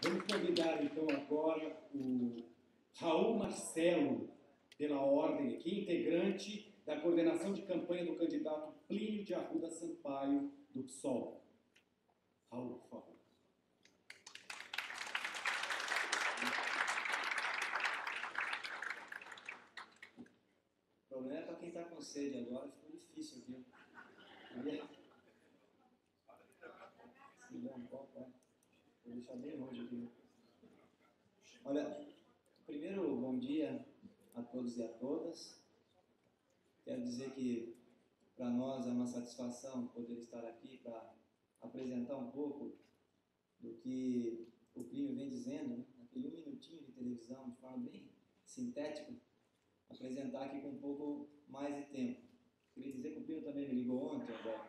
Vamos convidar então agora o Raul Marcelo, pela ordem aqui, integrante da coordenação de campanha do candidato Plínio de Arruda Sampaio, do PSOL. Raul, por favor. O problema é para quem está com sede agora, ficou difícil aqui. Se der um copo, vou deixar bem longe aqui. Olha, primeiro, bom dia a todos e a todas. Quero dizer que para nós é uma satisfação poder estar aqui para apresentar um pouco do que o Plínio vem dizendo, né? Naquele 1 minutinho de televisão, de forma bem sintética, apresentar aqui com um pouco mais de tempo. Queria dizer que o Plínio também me ligou ontem, André,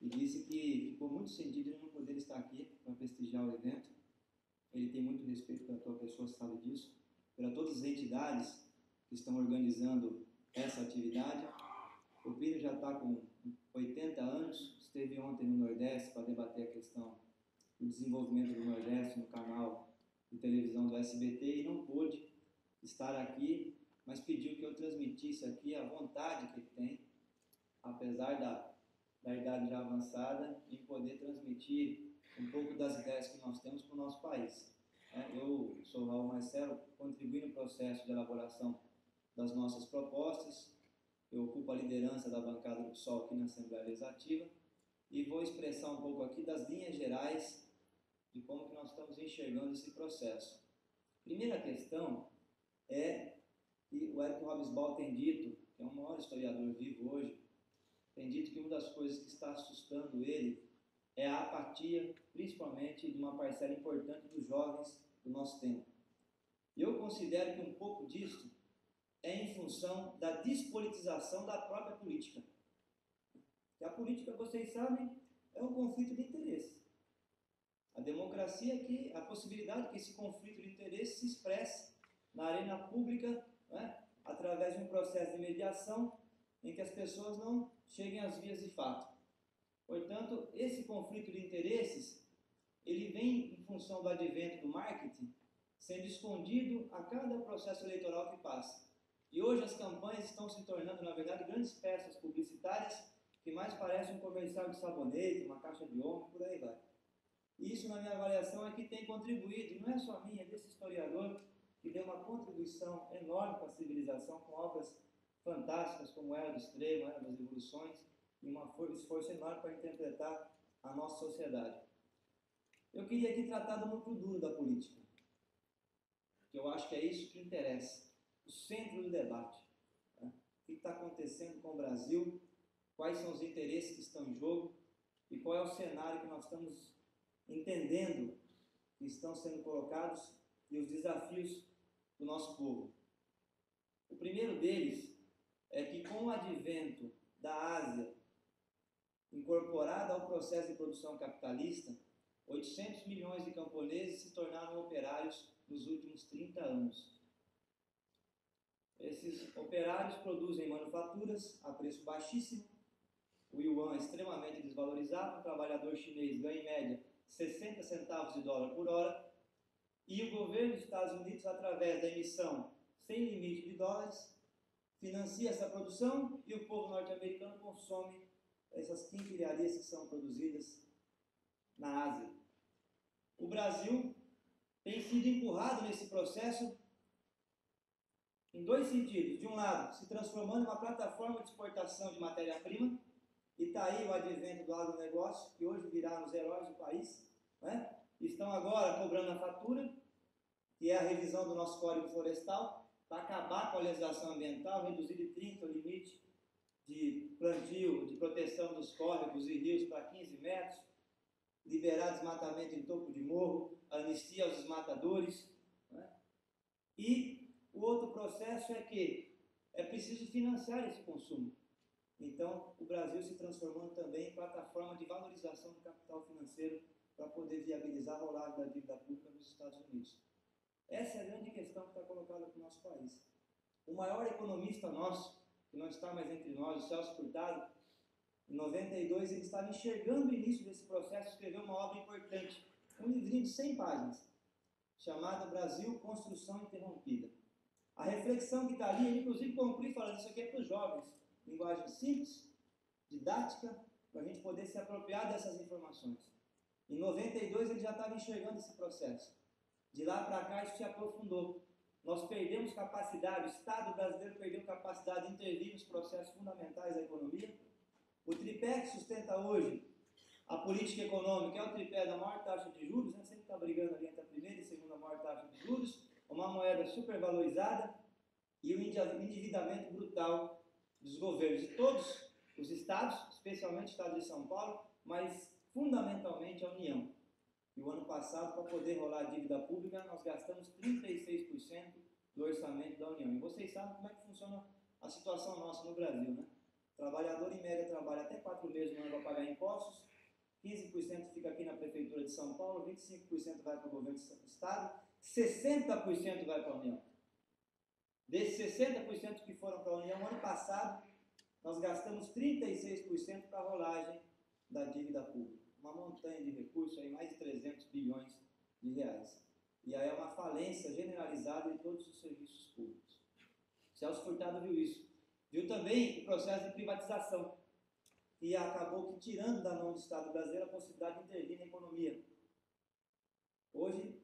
e disse que ficou muito sentido ele não poder estar aqui para prestigiar o evento. Ele tem muito respeito pela tua pessoa, sabe disso, pela todas as entidades que estão organizando essa atividade. O Plínio já está com 80 anos, esteve ontem no Nordeste para debater a questão do desenvolvimento do Nordeste no canal de televisão do SBT e não pôde estar aqui, mas pediu que eu transmitisse aqui a vontade que ele tem, apesar da idade já avançada, em poder transmitir um pouco das ideias que nós temos para o nosso país. Eu sou o Raul Marcelo, contribuí no processo de elaboração das nossas propostas, eu ocupo a liderança da bancada do PSOL aqui na Assembleia Legislativa e vou expressar um pouco aqui das linhas gerais de como que nós estamos enxergando esse processo. Primeira questão é que o Érico Hobsbawm tem dito, que é o maior historiador vivo hoje, tem dito que uma das coisas que está assustando ele é a apatia, principalmente de uma parcela importante dos jovens do nosso tempo. E eu considero que um pouco disso é em função da despolitização da própria política. Que a política, vocês sabem, é um conflito de interesse. A democracia é que a possibilidade que esse conflito de interesse se expresse na arena pública, né, através de um processo de mediação em que as pessoas não cheguem às vias de fato. Portanto, esse conflito de interesses, ele vem em função do advento do marketing, sendo escondido a cada processo eleitoral que passa. E hoje as campanhas estão se tornando, na verdade, grandes peças publicitárias que mais parecem um comercial de sabonete, uma caixa de ombro, por aí vai. E isso, na minha avaliação, é que tem contribuído, e não é só minha, é desse historiador que deu uma contribuição enorme para a civilização com obras fantásticas como Era do Extremo, Era das Revoluções, e um esforço enorme para interpretar a nossa sociedade. Eu queria aqui tratar do núcleo duro da política, que eu acho que é isso que interessa, o centro do debate. Né? O que está acontecendo com o Brasil, quais são os interesses que estão em jogo e qual é o cenário que nós estamos entendendo que estão sendo colocados e os desafios do nosso povo. O primeiro deles é que com o advento da Ásia incorporada ao processo de produção capitalista, 800 milhões de camponeses se tornaram operários nos últimos 30 anos. Esses operários produzem manufaturas a preço baixíssimo, o yuan é extremamente desvalorizado, o trabalhador chinês ganha em média 60 centavos de dólar por hora, e o governo dos Estados Unidos, através da emissão sem limite de dólares, financia essa produção e o povo norte-americano consome essas quinquilharias que são produzidas na Ásia. O Brasil tem sido empurrado nesse processo em dois sentidos. De um lado, se transformando em uma plataforma de exportação de matéria-prima, e está aí o advento do agronegócio, que hoje virá os heróis do país, né? Estão agora cobrando a fatura, que é a revisão do nosso Código Florestal, para acabar com a legislação ambiental, reduzir de 30 o limite de plantio, de proteção dos córregos e rios para 15 metros, liberar desmatamento em topo de morro, anistia aos desmatadores. Né? E o outro processo é que é preciso financiar esse consumo. Então, o Brasil se transformando também em plataforma de valorização do capital financeiro para poder viabilizar a rolagem da dívida pública nos Estados Unidos. Essa é a grande questão que está colocada para o nosso país. O maior economista nosso, que não está mais entre nós, o Celso Furtado, em 92, ele estava enxergando o início desse processo, escreveu uma obra importante, um livrinho de 100 páginas, chamada Brasil Construção Interrompida. A reflexão que está ali, ele inclusive conclui falando, isso aqui é para os jovens, linguagem simples, didática, para a gente poder se apropriar dessas informações. Em 92 ele já estava enxergando esse processo. De lá para cá isso se aprofundou. Nós perdemos capacidade, o Estado brasileiro perdeu capacidade de intervir nos processos fundamentais da economia. O tripé que sustenta hoje a política econômica é o tripé da maior taxa de juros, né? Sempre está brigando ali entre a primeira e segunda maior taxa de juros, uma moeda supervalorizada e o endividamento brutal dos governos de todos os estados, especialmente o estado de São Paulo, mas fundamentalmente a União. E o ano passado, para poder rolar a dívida pública, nós gastamos 36% do orçamento da União. E vocês sabem como é que funciona a situação nossa no Brasil, né? O trabalhador, em média, trabalha até 4 meses no ano para pagar impostos, 15% fica aqui na Prefeitura de São Paulo, 25% vai para o governo do Estado, 60% vai para a União. Desses 60% que foram para a União, ano passado, nós gastamos 36% para a rolagem da dívida pública. Uma montanha de recursos, aí, mais de 300 bilhões de reais. E aí é uma falência generalizada em todos os serviços públicos. Celso Furtado viu isso. Viu também o processo de privatização, que acabou que tirando da mão do Estado brasileiro a possibilidade de intervir na economia. Hoje,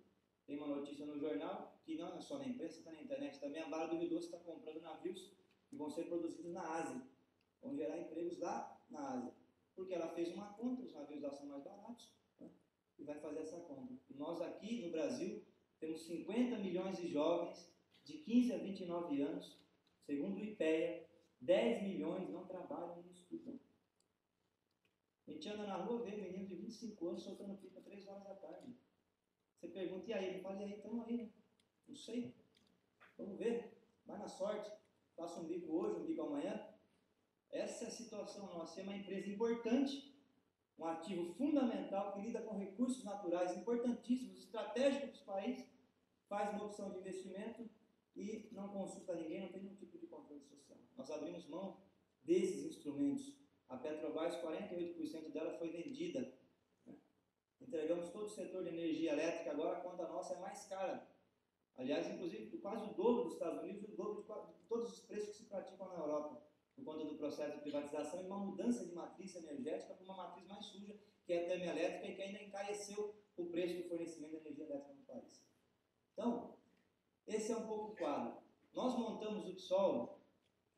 tem uma notícia no jornal, que não é só na imprensa, está na internet também, a Vale do Rio Doce está comprando navios que vão ser produzidos na Ásia, vão gerar empregos lá na Ásia, porque ela fez uma conta, os navios lá são mais baratos, né? E vai fazer essa conta. E nós aqui no Brasil temos 50 milhões de jovens de 15 a 29 anos, segundo o IPEA, 10 milhões não trabalham nem estudam. A gente anda na rua, vê menino de 25 anos soltando pipa 3 horas da tarde. Você pergunta, e aí? Ele fala, e aí, estamos aí, né? Não sei. Vamos ver. Vai na sorte. Faça um bico hoje, um bico amanhã. Essa é a situação nossa. É uma empresa importante, um ativo fundamental que lida com recursos naturais importantíssimos, estratégicos dos países, faz uma opção de investimento e não consulta ninguém, não tem nenhum tipo de controle social. Nós abrimos mão desses instrumentos. A Petrobras, 48% dela foi vendida. Né? Entregamos todo o setor de energia elétrica, agora a conta nossa é mais cara. Aliás, inclusive, quase o dobro dos Estados Unidos e o dobro de todos os preços que se praticam na Europa, por conta do processo de privatização e uma mudança de matriz energética para uma matriz mais suja, que é a termoelétrica e que ainda encareceu o preço do fornecimento de energia elétrica no país. Então, esse é um pouco o quadro. Nós montamos o PSOL,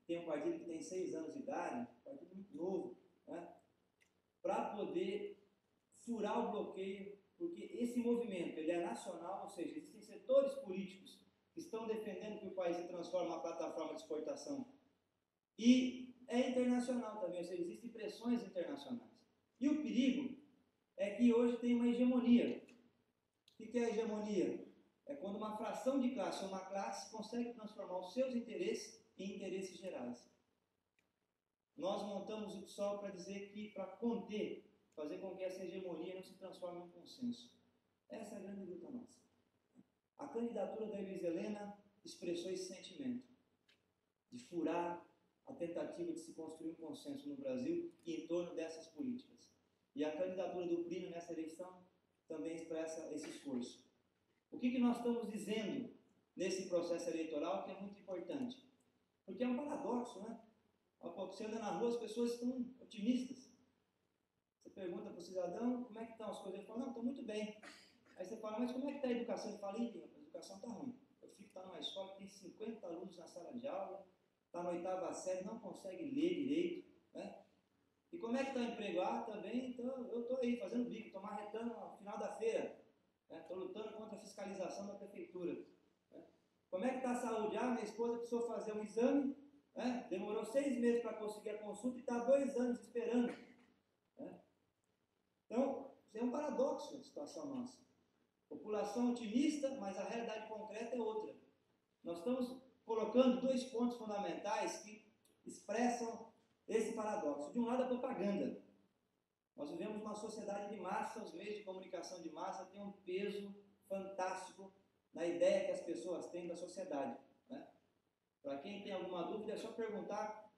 tem um partido que tem 6 anos de idade, um partido muito novo, né, para poder furar o bloqueio, porque esse movimento ele é nacional, ou seja, existem setores políticos que estão defendendo que o país se transforme em uma plataforma de exportação e é internacional também, ou seja, existem pressões internacionais. E o perigo é que hoje tem uma hegemonia. O que é a hegemonia? É quando uma fração de classe ou uma classe consegue transformar os seus interesses em interesses gerais. Nós montamos o PSOL para dizer que, para conter, fazer com que essa hegemonia não se transforme em um consenso. Essa é a grande luta nossa. A candidatura da Elis Helena expressou esse sentimento de furar a tentativa de se construir um consenso no Brasil em torno dessas políticas. E a candidatura do Plínio nessa eleição também expressa esse esforço. O que nós estamos dizendo nesse processo eleitoral que é muito importante? Porque é um paradoxo, né? Você anda na rua, as pessoas estão otimistas. Você pergunta para o cidadão como é que estão as coisas, ele fala, não, estão muito bem. Aí você fala, mas como é que está a educação? Ele fala, a educação está ruim. Eu fico numa escola que tem 50 alunos na sala de aula, está na 8ª série, não consegue ler direito, né? E como é que está o emprego? Ah, também, então eu estou aí fazendo bico, estou marretando no final da feira, estou lutando contra a fiscalização da prefeitura. Né? Como é que está a saúde? Ah, minha esposa precisou fazer um exame, demorou 6 meses para conseguir a consulta e está 2 anos esperando. Né? Então, isso é um paradoxo a situação nossa. População otimista, mas a realidade concreta é outra. Nós estamos colocando 2 pontos fundamentais que expressam esse paradoxo. De um lado, a propaganda. Nós vivemos uma sociedade de massa, os meios de comunicação de massa têm um peso fantástico na ideia que as pessoas têm da sociedade. Né? Para quem tem alguma dúvida, é só perguntar,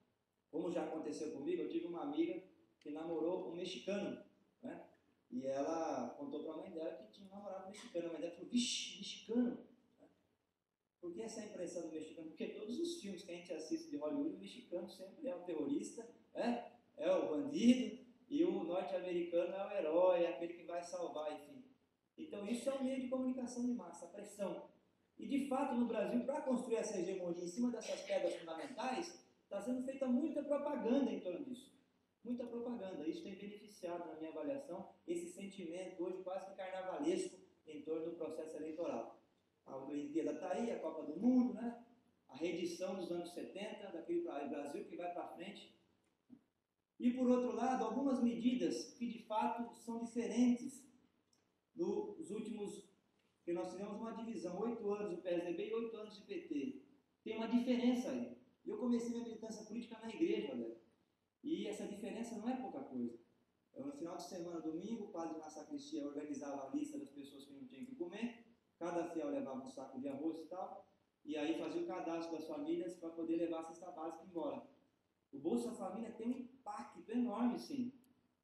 como já aconteceu comigo, eu tive uma amiga que namorou um mexicano. Né? E ela contou para a mãe dela que tinha um namorado mexicano. A mãe dela falou, vixe, mexicano. Por que essa impressão do mexicano? Porque todos os filmes que a gente assiste de Hollywood, o mexicano sempre é o terrorista, é o bandido, e o norte-americano é o herói, é aquele que vai salvar, enfim. Então isso é um meio de comunicação de massa, a pressão. E de fato no Brasil, para construir essa hegemonia em cima dessas pedras fundamentais, está sendo feita muita propaganda em torno disso. Muita propaganda. Isso tem beneficiado, na minha avaliação, esse sentimento hoje quase que carnavalesco em torno do processo eleitoral. A Olimpíada está aí, a Copa do Mundo, né? A reedição dos anos 70, daquele Brasil que vai para frente. E, por outro lado, algumas medidas que, de fato, são diferentes dos últimos, que nós tivemos uma divisão, 8 anos do PSDB e 8 anos do PT. Tem uma diferença aí. Eu comecei minha militância política na igreja, né? E essa diferença não é pouca coisa. No final de semana, domingo, o padre na sacristia organizava a lista das pessoas que não tinham que comer, cada fiel levava um saco de arroz e tal, e aí fazia o cadastro das famílias para poder levar a cesta básica embora. O Bolsa Família tem um impacto enorme, sim.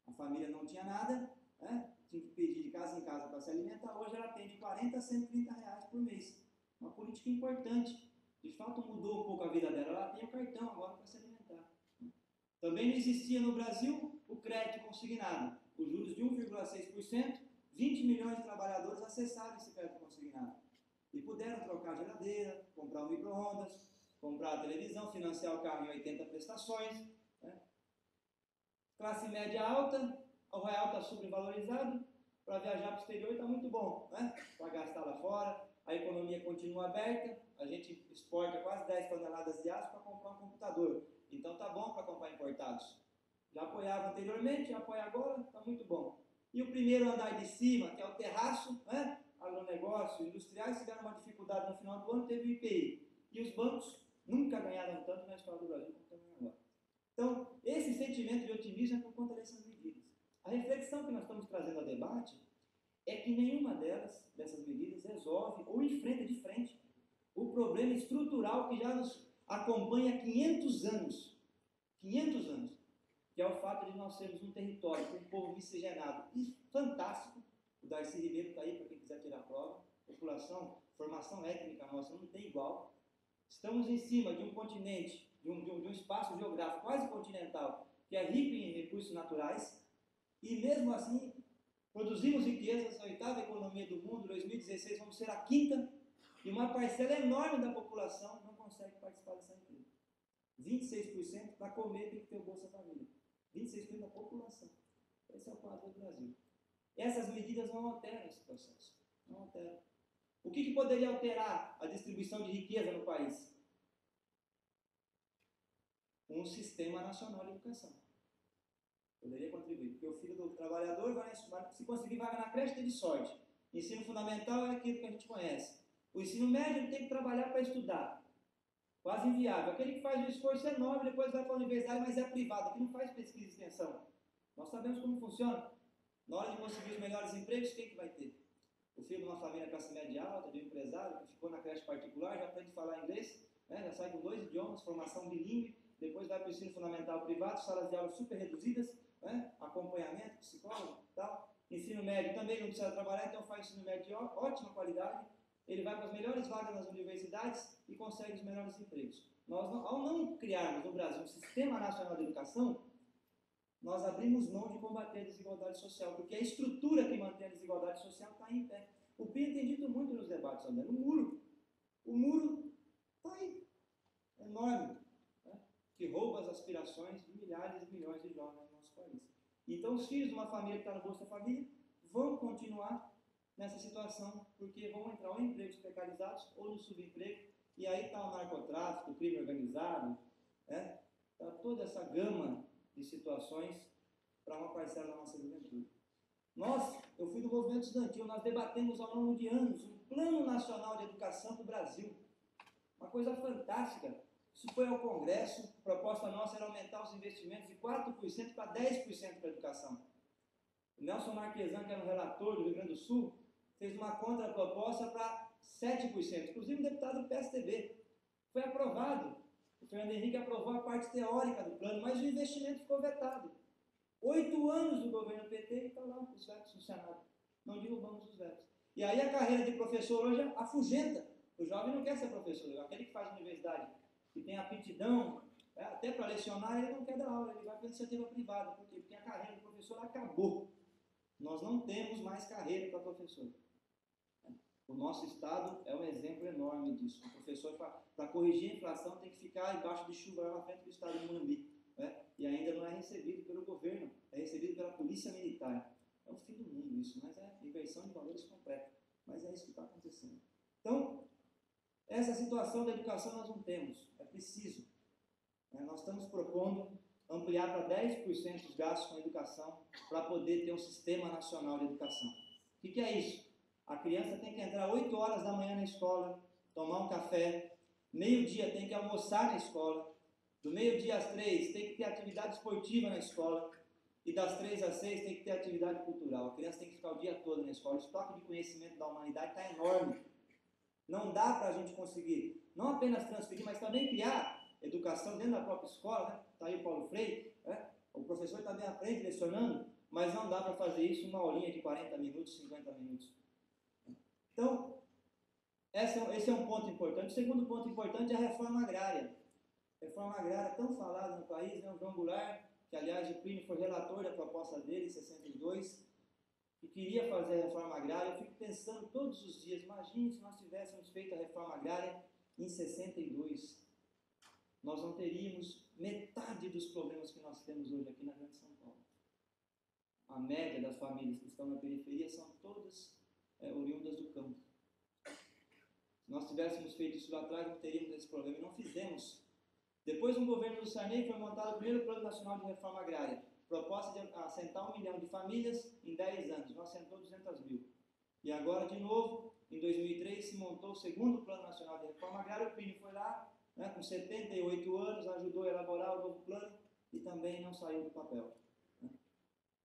A família não tinha nada, né? Tinha que pedir de casa em casa para se alimentar, hoje ela tem de 40 a 130 reais por mês. Uma política importante. De fato mudou um pouco a vida dela, ela tem o cartão agora para se alimentar. Também não existia no Brasil o crédito consignado. Os juros de 1,6%, 20 milhões de trabalhadores acessaram esse crédito consignado. E puderam trocar a geladeira, comprar um micro-ondas, comprar a televisão, financiar o carro em 80 prestações. Né? Classe média alta, o real está sobrevalorizado, para viajar para o exterior está muito bom, né? Para gastar lá fora, a economia continua aberta, a gente exporta quase 10 toneladas de aço para comprar um computador. Então tá bom para comprar importados. Já apoiava anteriormente, já apoia agora, está muito bom. E o primeiro andar de cima, que é o terraço, né? Agronegócio, industriais tiveram uma dificuldade no final do ano, teve o IPI. E os bancos nunca ganharam tanto na história do Brasil como estão ganhando agora. Então, esse sentimento de otimismo é por conta dessas medidas. A reflexão que nós estamos trazendo ao debate é que nenhuma dessas medidas resolve ou enfrenta de frente o problema estrutural que já nos acompanha há 500 anos. 500 anos. Que é o fato de nós sermos um território com um povo miscigenado e fantástico. O Darcy Ribeiro está aí para quem quiser tirar a prova. População, formação étnica nossa não tem igual. Estamos em cima de um continente, de um espaço geográfico quase continental, que é rico em recursos naturais, e mesmo assim produzimos riquezas, a 8ª economia do mundo, 2016 vamos ser a 5ª, e uma parcela enorme da população não consegue participar dessa empresa. 26% para comer tem que ter o Bolsa Família. 26% da população. Esse é o quadro do Brasil. Essas medidas não alteram esse processo. Não alteram. O que poderia alterar a distribuição de riqueza no país? Um sistema nacional de educação. Poderia contribuir, porque o filho do trabalhador vai, se conseguir vaga na creche, teve sorte. Ensino fundamental é aquilo que a gente conhece. O ensino médio ele tem que trabalhar para estudar. Quase inviável. Aquele que faz um esforço enorme, depois vai para a universidade, mas é privado, que não faz pesquisa e extensão. Nós sabemos como funciona. Na hora de conseguir os melhores empregos, quem que vai ter? O filho de uma família classe média alta, de um empresário, que ficou na creche particular, já aprende a falar inglês, né? Já sai com 2 idiomas, formação bilíngue, depois vai para o ensino fundamental privado, salas de aula super reduzidas, né? Acompanhamento, psicólogo e tal. Ensino médio também não precisa trabalhar, então faz ensino médio de ótima qualidade. Ele vai para as melhores vagas nas universidades e consegue os melhores empregos. Nós, ao não criarmos no Brasil um sistema nacional de educação, nós abrimos mão de combater a desigualdade social, porque a estrutura que mantém a desigualdade social está em pé. O Pino tem dito muito nos debates, André, no muro. O muro está aí, enorme, né? Que rouba as aspirações de milhares e milhões de jovens no nosso país. Então, os filhos de uma família que está no Bolsa Família vão continuar nessa situação, porque vão entrar ou em empregos precarizados ou no subemprego, e aí está o narcotráfico, o crime organizado, né? Está toda essa gama de situações para uma parcela da nossa juventude. Eu fui do movimento estudantil, nós debatemos ao longo de anos um Plano Nacional de Educação para o Brasil. Uma coisa fantástica. Isso foi ao Congresso, a proposta nossa era aumentar os investimentos de 4% para 10% para a educação. O Nelson Marquesan, que era o relator do Rio Grande do Sul, fez uma contraproposta para 7%, inclusive o deputado do PSDB. Foi aprovado. O Fernando Henrique aprovou a parte teórica do plano, mas o investimento ficou vetado. 8 anos do governo PT e está lá os vetos no Senado. Não derrubamos os vetos. E aí a carreira de professor hoje afugenta. O jovem não quer ser professor, aquele que faz universidade, que tem aptidão, até para lecionar, ele não quer dar aula, ele vai para a iniciativa privada. Por quê? Porque a carreira do professor acabou. Nós não temos mais carreira para professor. O nosso estado é um exemplo enorme disso. O professor, para corrigir a inflação, tem que ficar embaixo de chuva lá na frente do estado de Morumbi. E ainda não é recebido pelo governo, é recebido pela polícia militar. É o fim do mundo isso, mas é inversão de valores completa. Mas é isso que está acontecendo. Então, essa situação da educação nós não temos, é preciso. Nós estamos propondo ampliar para 10% os gastos com educação para poder ter um sistema nacional de educação. O que é isso? A criança tem que entrar 8 horas da manhã na escola, tomar um café, meio-dia tem que almoçar na escola, do meio-dia às 3 tem que ter atividade esportiva na escola, e das 3 às 6 tem que ter atividade cultural. A criança tem que ficar o dia todo na escola. O estoque de conhecimento da humanidade está enorme. Não dá para a gente conseguir, não apenas transferir, mas também criar educação dentro da própria escola. Está aí o Paulo Freire, o professor também aprende lecionando, mas não dá para fazer isso em uma aulinha de 40 minutos, 50 minutos. Então, esse é um ponto importante. O segundo ponto importante é a reforma agrária. Reforma agrária tão falada no país, o João Goulart, que aliás o Plínio foi relator da proposta dele em 62, que queria fazer a reforma agrária. Eu fico pensando todos os dias, imagine se nós tivéssemos feito a reforma agrária em 62. Nós não teríamos metade dos problemas que nós temos hoje aqui na Grande São Paulo. A média das famílias que estão na periferia são todas oriundas do campo. Se nós tivéssemos feito isso lá atrás, não teríamos esse problema. E não fizemos. Depois do governo do Sarney foi montado o primeiro Plano Nacional de Reforma Agrária. Proposta de assentar 1 milhão de famílias em 10 anos. Nós assentou 200 mil. E agora, de novo, em 2003, se montou o segundo Plano Nacional de Reforma Agrária. O Plínio foi lá, com 78 anos, ajudou a elaborar o novo plano e também não saiu do papel.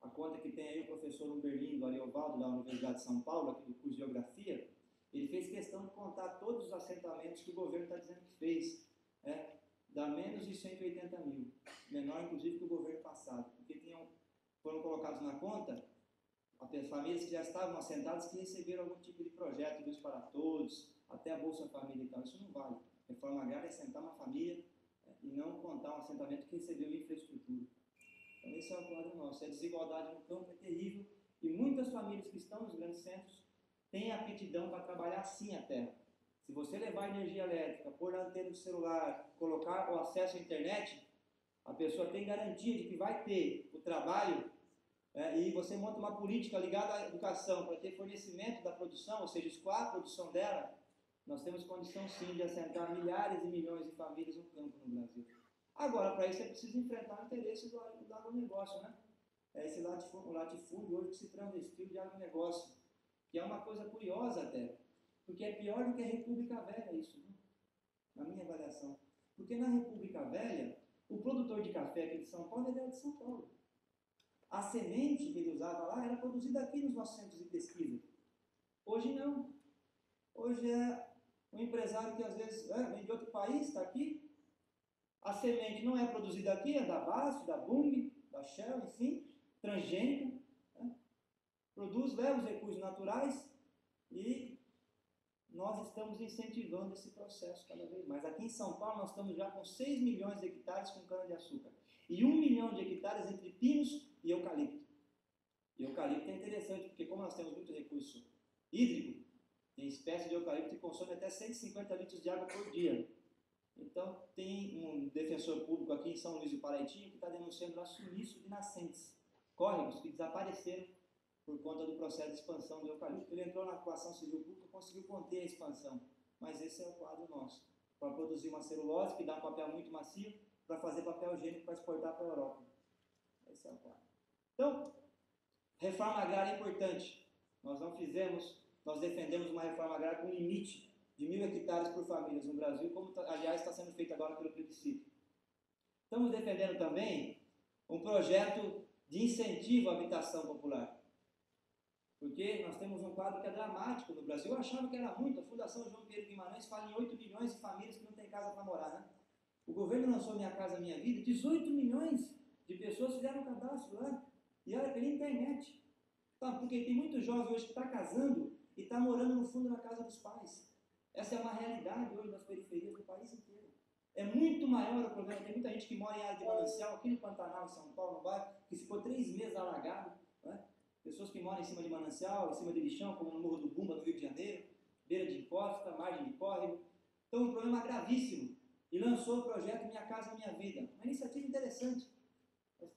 A conta que tem aí o professor Umberlindo Ariovaldo, da Universidade de São Paulo, aqui do curso de Geografia, ele fez questão de contar todos os assentamentos que o governo está dizendo que fez. Dá menos de 180 mil, menor inclusive que o governo passado, porque foram colocados na conta as famílias que já estavam assentadas que receberam algum tipo de projeto, Luz para Todos, até a Bolsa Família e tal. Isso não vale. Reforma agrária é assentar uma família e não contar um assentamento que recebeu infraestrutura. Então esse é o quadro nosso. A desigualdade no campo é terrível e muitas famílias que estão nos grandes centros têm aptidão para trabalhar sim a terra. Se você levar energia elétrica, pôr na antena do celular, colocar o acesso à internet, a pessoa tem garantia de que vai ter o trabalho, e você monta uma política ligada à educação para ter fornecimento da produção, ou seja, escoar a produção dela, nós temos condição sim de assentar milhares e milhões de famílias no campo no Brasil. Agora, para isso é preciso enfrentar o interesse do agronegócio, Esse latifúndio hoje que se travestiu de agronegócio, que é uma coisa curiosa até. Porque é pior do que a República Velha isso, na minha avaliação. Porque na República Velha, o produtor de café aqui de São Paulo era de São Paulo. A semente que ele usava lá era produzida aqui nos nossos centros de pesquisa. Hoje não. Hoje é um empresário que às vezes vem de outro país, está aqui. A semente não é produzida aqui, é da BASF, da Bunge, da Shell, enfim, transgênica. Produz, leva os recursos naturais e nós estamos incentivando esse processo cada vez mais. Aqui em São Paulo nós estamos já com 6 milhões de hectares com cana-de-açúcar e 1 milhão de hectares entre pinos e eucalipto. E eucalipto é interessante porque como nós temos muito recurso hídrico, tem espécie de eucalipto que consome até 150 litros de água por dia. Então tem um defensor público aqui em São Luís do Paraitinho que está denunciando o sumiço de nascentes, córregos que desapareceram por conta do processo de expansão do eucalipto. Ele entrou na ação civil pública e conseguiu conter a expansão. Mas esse é o quadro nosso. Para produzir uma celulose, que dá um papel muito macio, para fazer papel higiênico para exportar para a Europa. Esse é o quadro. Então, reforma agrária é importante. Nós defendemos uma reforma agrária com limite de 1.000 hectares por famílias no Brasil, como aliás está sendo feito agora pelo plebiscito. Estamos defendendo também um projeto de incentivo à habitação popular. Porque nós temos um quadro que é dramático no Brasil. Eu achava que era muito. A Fundação João Pedro Guimarães fala em 8 milhões de famílias que não têm casa para morar, O governo lançou Minha Casa Minha Vida, 18 milhões de pessoas fizeram cadastro lá. E olha, pela internet. Tá, porque tem muitos jovens hoje que estão casando e estão morando no fundo da casa dos pais. Essa é uma realidade hoje nas periferias do país inteiro. É muito maior o problema. Tem muita gente que mora em área de manancial, aqui no Pantanal, em São Paulo, no bairro, que ficou 3 meses alagado. Né? Pessoas que moram em cima de manancial, em cima de lixão, como no Morro do Bumba, no Rio de Janeiro, beira de encosta, margem de córrego. Então, um problema gravíssimo. E lançou o projeto Minha Casa Minha Vida. Uma iniciativa interessante.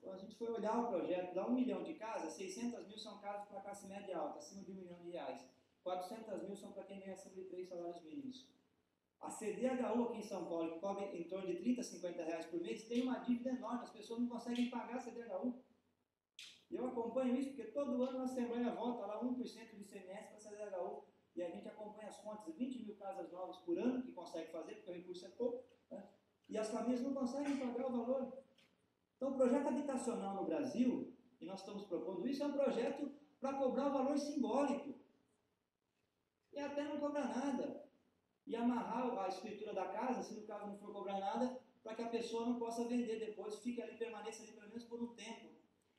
A gente foi olhar o projeto, dá 1 milhão de casas, 600 mil são casas para a classe média alta, acima de R$1 milhão. 400 mil são para quem ganha acima de 3 salários mínimos. A CDHU aqui em São Paulo, que cobra em torno de 30, 50 reais por mês, tem uma dívida enorme, as pessoas não conseguem pagar a CDHU. E eu acompanho isso, porque todo ano a Assembleia vota lá 1% de ICMS para a CDHU, e a gente acompanha as contas, 20 mil casas novas por ano, que consegue fazer, porque o recurso é pouco, né? E as famílias não conseguem pagar o valor. Então, o projeto habitacional no Brasil, e nós estamos propondo isso, é um projeto para cobrar o valor simbólico. E até não cobrar nada. E amarrar a escritura da casa, se no caso não for cobrar nada, para que a pessoa não possa vender depois, fique ali, permaneça ali pelo menos por um tempo.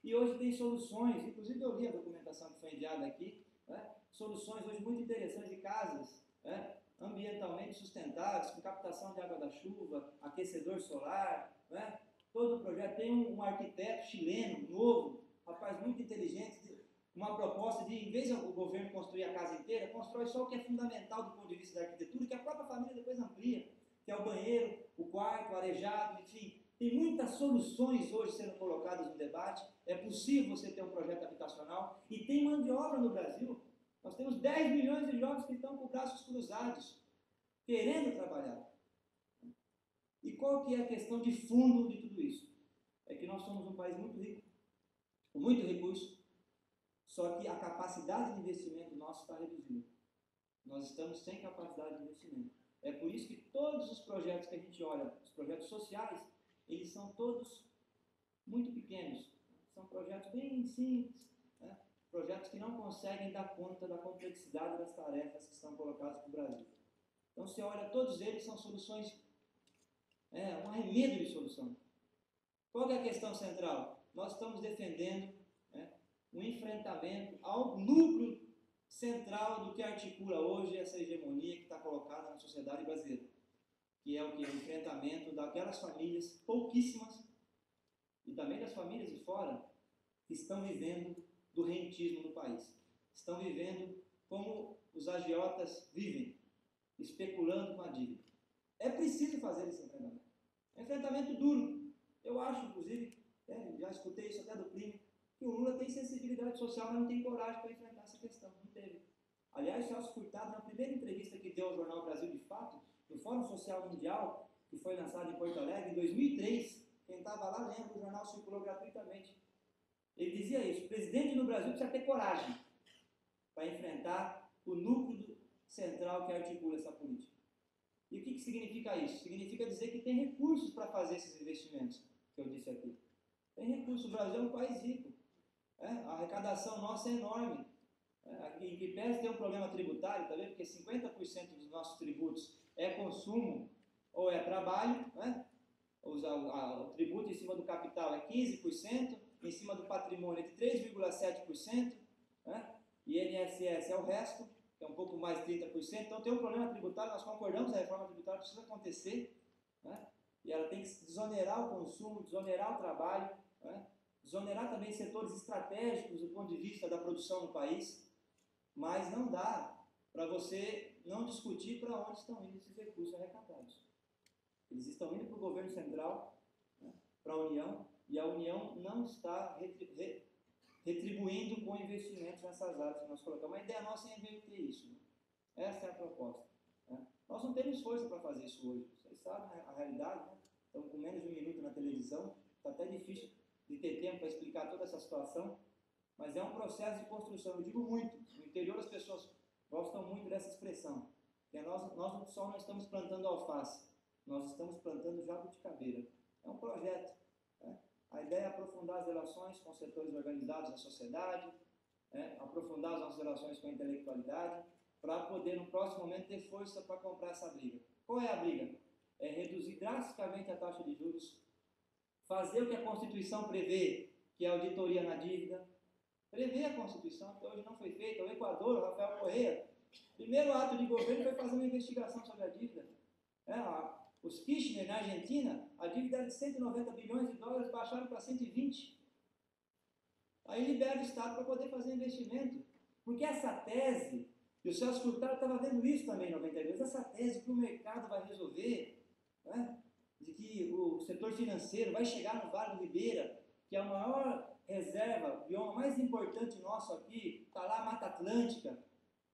E hoje tem soluções, inclusive eu li a documentação que foi enviada aqui, né? Soluções hoje muito interessantes de casas, né? Ambientalmente sustentáveis, com captação de água da chuva, aquecedor solar, né? Todo o projeto tem um arquiteto chileno, novo, rapaz muito inteligente, uma proposta de, em vez de o governo construir a casa inteira, constrói só o que é fundamental do ponto de vista da arquitetura, que a própria família depois amplia, que é o banheiro, o quarto, o arejado, enfim. Tem muitas soluções hoje sendo colocadas no debate, é possível você ter um projeto habitacional, e tem mão de obra no Brasil. Nós temos 10 milhões de jovens que estão com braços cruzados, querendo trabalhar. E qual que é a questão de fundo de tudo isso? É que nós somos um país muito rico, com muito recurso, só que a capacidade de investimento nosso está reduzida. Nós estamos sem capacidade de investimento. É por isso que todos os projetos que a gente olha, os projetos sociais, eles são todos muito pequenos. São projetos bem simples, né? Projetos que não conseguem dar conta da complexidade das tarefas que estão colocadas para o Brasil. Então, você olha, todos eles são soluções, um arremedo de solução. Qual é a questão central? Nós estamos defendendo um enfrentamento ao núcleo central do que articula hoje essa hegemonia que está colocada na sociedade brasileira, que é o que? O enfrentamento daquelas famílias, pouquíssimas, e também das famílias de fora, que estão vivendo do rentismo no país. Estão vivendo como os agiotas vivem, especulando com a dívida. É preciso fazer esse enfrentamento. É um enfrentamento duro. Eu acho, inclusive, já escutei isso até do Plínio, que o Lula tem sensibilidade social, mas não tem coragem para enfrentar essa questão. Não teve. Aliás, Celso Furtado, na primeira entrevista que deu ao jornal Brasil de Fato, no Fórum Social Mundial, que foi lançado em Porto Alegre em 2003, quem estava lá lembra, o jornal circulou gratuitamente. Ele dizia isso: o presidente no Brasil precisa ter coragem para enfrentar o núcleo central que articula essa política. E o que significa isso? Significa dizer que tem recursos para fazer esses investimentos, que eu disse aqui. Tem recursos, o Brasil é um país rico. A arrecadação nossa é enorme. Em que pese ter um problema tributário, tá vendo? Porque 50% dos nossos tributos é consumo ou é trabalho, né? O tributo em cima do capital é 15%, em cima do patrimônio é de 3,7%, né? E INSS é o resto, que é um pouco mais de 30%. Então tem um problema tributário, nós concordamos, a reforma tributária precisa acontecer, né? E ela tem que desonerar o consumo, desonerar o trabalho, né? Desonerar também setores estratégicos do ponto de vista da produção no país, mas não dá para você não discutir para onde estão indo esses recursos arrecadados. Eles estão indo para o governo central, né, para a União, e a União não está retribuindo com investimentos nessas áreas que nós colocamos. A ideia nossa é inverter isso. Né? Essa é a proposta. Né? Nós não temos força para fazer isso hoje. Vocês sabem a realidade, né? Estamos com menos de 1 minuto na televisão, está até difícil de ter tempo para explicar toda essa situação, mas é um processo de construção. Eu digo muito, no interior as pessoas gostam muito dessa expressão, que nós só não estamos plantando alface, nós estamos plantando jabuticabeira. É um projeto. Né? A ideia é aprofundar as relações com os setores organizados da sociedade, aprofundar as nossas relações com a intelectualidade, para poder, no próximo momento, ter força para comprar essa briga. Qual é a briga? É reduzir drasticamente a taxa de juros, fazer o que a Constituição prevê, que que é a auditoria na dívida. Prevê a Constituição, que hoje não foi feita. O Equador, o Rafael Correa, primeiro ato de governo foi fazer uma investigação sobre a dívida. Os Kirchner, na Argentina, a dívida era de 190 bilhões de dólares, baixaram para 120. Aí libera o Estado para poder fazer investimento. Porque essa tese, e o Celso Furtado estava vendo isso também em 92, essa tese que o mercado vai resolver, né, de que o setor financeiro vai chegar no Vale do Ribeira, que é a maior reserva, o bioma mais importante nosso aqui, está lá a Mata Atlântica,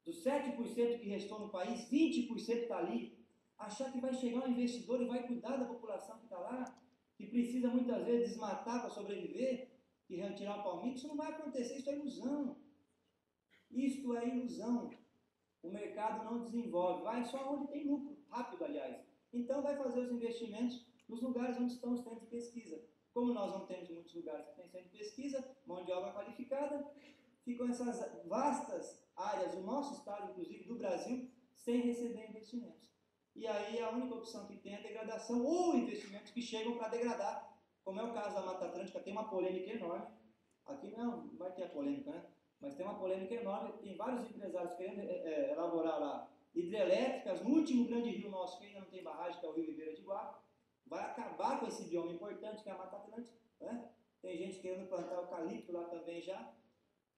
dos 7% que restou no país, 20% está ali. Achar que vai chegar um investidor e vai cuidar da população que está lá, que precisa muitas vezes desmatar para sobreviver, e retirar o palmito, isso não vai acontecer, isso é ilusão. Isto é ilusão. O mercado não desenvolve, vai só onde tem lucro, rápido, aliás. Então vai fazer os investimentos nos lugares onde estão os centros de pesquisa. Como nós não temos muitos lugares que tem centro de pesquisa, mão de obra qualificada, ficam essas vastas áreas do nosso estado, inclusive do Brasil, sem receber investimentos. E aí a única opção que tem é a degradação ou investimentos que chegam para degradar, como é o caso da Mata Atlântica, tem uma polêmica enorme. Aqui não vai ter a polêmica, né? Mas tem uma polêmica enorme, tem vários empresários querendo elaborar lá hidrelétricas no último grande rio nosso, que ainda não tem barragem, que é o Rio Ribeira de Iguá, vai acabar com esse bioma importante que é a Mata Atlântica, né? Tem gente querendo plantar eucalipto lá também já,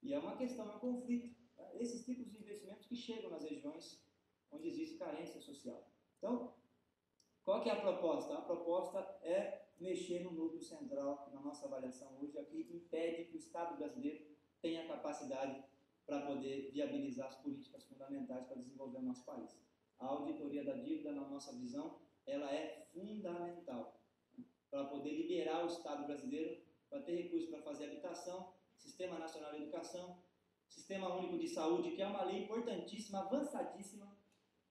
e é uma questão, é um conflito. Tá? Esses tipos de investimentos que chegam nas regiões onde existe carência social. Então, qual que é a proposta? A proposta é mexer no núcleo central, que na nossa avaliação hoje aqui impede que o Estado brasileiro tenha capacidade para poder viabilizar as políticas fundamentais para desenvolver o nosso país. A auditoria da dívida, na nossa visão, ela é fundamental para poder liberar o Estado brasileiro, para ter recursos para fazer habitação, Sistema Nacional de Educação, Sistema Único de Saúde, que é uma lei importantíssima, avançadíssima.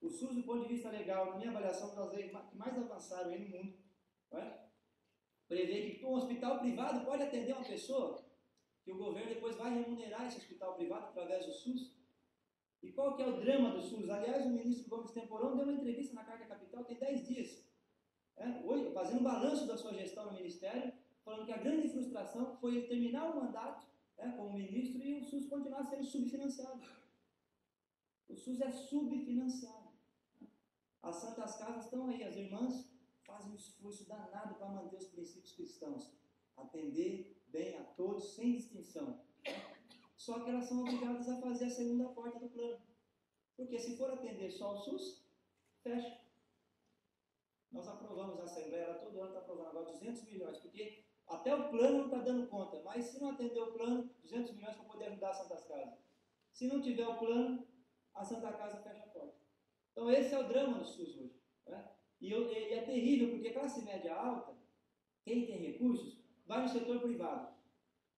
O SUS, do ponto de vista legal, na minha avaliação, é uma das leis que mais avançaram aí no mundo, né? Prevê que um hospital privado pode atender uma pessoa, que o governo depois vai remunerar esse hospital privado através do SUS. E qual que é o drama do SUS? Aliás, o ministro Gomes Temporão deu uma entrevista na Carta Capital tem 10 dias, hoje, fazendo um balanço da sua gestão no Ministério, falando que a grande frustração foi ele terminar o mandato como ministro e o SUS continuar sendo subfinanciado. O SUS é subfinanciado. As Santas Casas estão aí, as irmãs fazem um esforço danado para manter os princípios cristãos, atender bem a todos, sem distinção. Só que elas são obrigadas a fazer a segunda porta do plano. Porque se for atender só o SUS, fecha. Nós aprovamos a Assembleia, ela todo ano está aprovando agora 200 milhões, porque até o plano não está dando conta, mas se não atender o plano, 200 milhões para poder ajudar as Santas Casas. Se não tiver o plano, a Santa Casa fecha a porta. Então esse é o drama do SUS hoje. Né? E é terrível, porque classe média alta, quem tem recursos, vai no setor privado.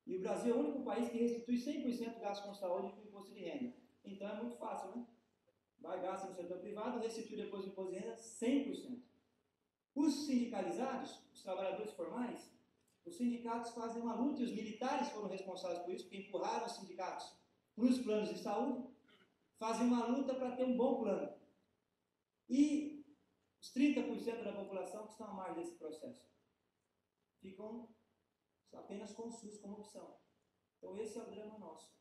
E o Brasil é o único país que restitui 100% do gasto com saúde com imposto de renda. Então é muito fácil, né? Vai, gasta no setor privado, restitui depois do imposto de renda 100%. Os sindicalizados, os trabalhadores formais, os sindicatos fazem uma luta, e os militares foram responsáveis por isso, porque empurraram os sindicatos para os planos de saúde, fazem uma luta para ter um bom plano. E os 30% da população que estão à margem desse processo ficam apenas com o SUS como opção. Então esse é o drama nosso.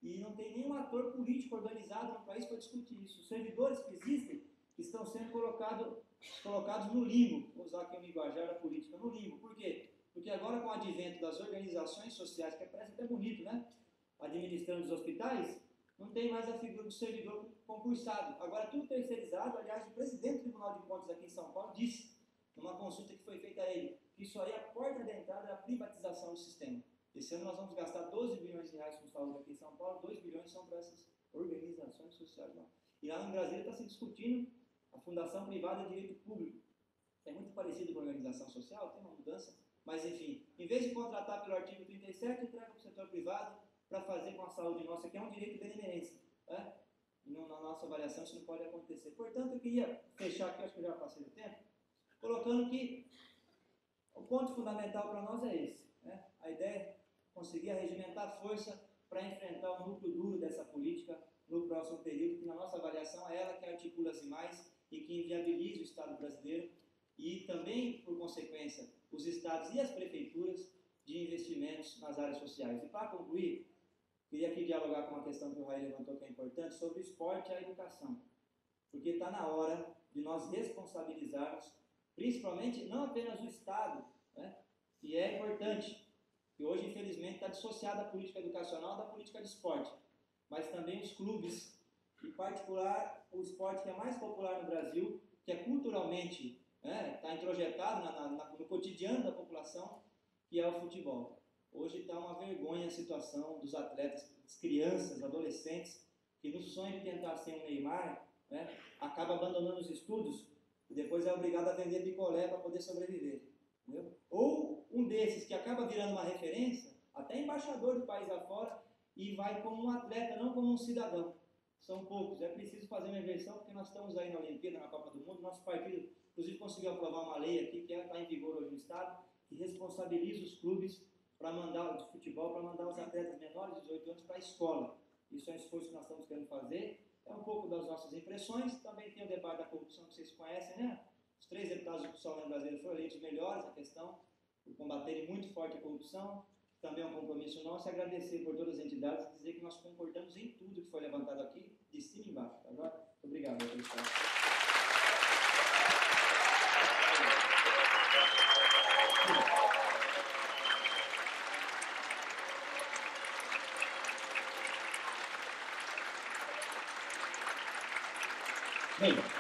E não tem nenhum ator político organizado no país para discutir isso. Os servidores que existem estão sendo colocados no limbo, vou usar aqui um linguajar da política, no limbo. Por quê? Porque agora com o advento das organizações sociais, que parece até bonito, né? Administrando os hospitais, não tem mais a figura do servidor concursado. Agora tudo terceirizado. Aliás, o presidente do Tribunal de Contas aqui em São Paulo disse, numa consulta que foi feita a ele, que isso aí é a porta de entrada da privatização do sistema. Esse ano nós vamos gastar 12 bilhões de reais com saúde aqui em São Paulo, 2 bilhões são para essas organizações sociais. Não. E lá em Brasília está se discutindo a Fundação Privada de Direito Público. É muito parecido com a organização social, tem uma mudança, mas enfim, em vez de contratar pelo artigo 37, entrega para o setor privado para fazer com a saúde nossa, que é um direito de benemerência. Né? E na nossa avaliação isso não pode acontecer. Portanto, eu queria fechar aqui, acho que eu já passei do tempo, colocando que o ponto fundamental para nós é esse. Né? A ideia é conseguir arregimentar força para enfrentar o núcleo duro dessa política no próximo período, que na nossa avaliação é ela que articula as demais e que inviabiliza o Estado brasileiro e também, por consequência, os estados e as prefeituras de investimentos nas áreas sociais. E para concluir, queria aqui dialogar com uma questão que o Raí levantou que é importante, sobre o esporte e a educação. Porque está na hora de nós responsabilizarmos, principalmente, não apenas o Estado, né, que é importante, que hoje, infelizmente, está dissociada a política educacional da política de esporte, mas também os clubes, em particular o esporte que é mais popular no Brasil, que é culturalmente, está introjetado no cotidiano da população, que é o futebol. Hoje está uma vergonha a situação dos atletas, das crianças, adolescentes, que no sonho de tentar ser um Neymar, acaba abandonando os estudos e depois é obrigado a vender picolé para poder sobreviver. Entendeu? Ou um desses que acaba virando uma referência, até embaixador do país afora, e vai como um atleta, não como um cidadão. São poucos. É preciso fazer uma inversão, porque nós estamos aí na Olimpíada, na Copa do Mundo. Nosso partido, inclusive, conseguiu aprovar uma lei aqui, que está em vigor hoje no Estado, que responsabiliza os clubes para mandar, de futebol, para mandar os atletas menores de 18 anos para a escola. Isso é um esforço que nós estamos querendo fazer. É um pouco das nossas impressões. Também tem o debate da corrupção, que vocês conhecem, né? Os 3 deputados do Parlamento Brasileiro foram eleitos melhores na questão, por combaterem muito forte a corrupção. Também é um compromisso nosso, agradecer por todas as entidades e dizer que nós concordamos em tudo que foi levantado aqui, de cima e embaixo. Agora, muito obrigado pelo espaço. Bem,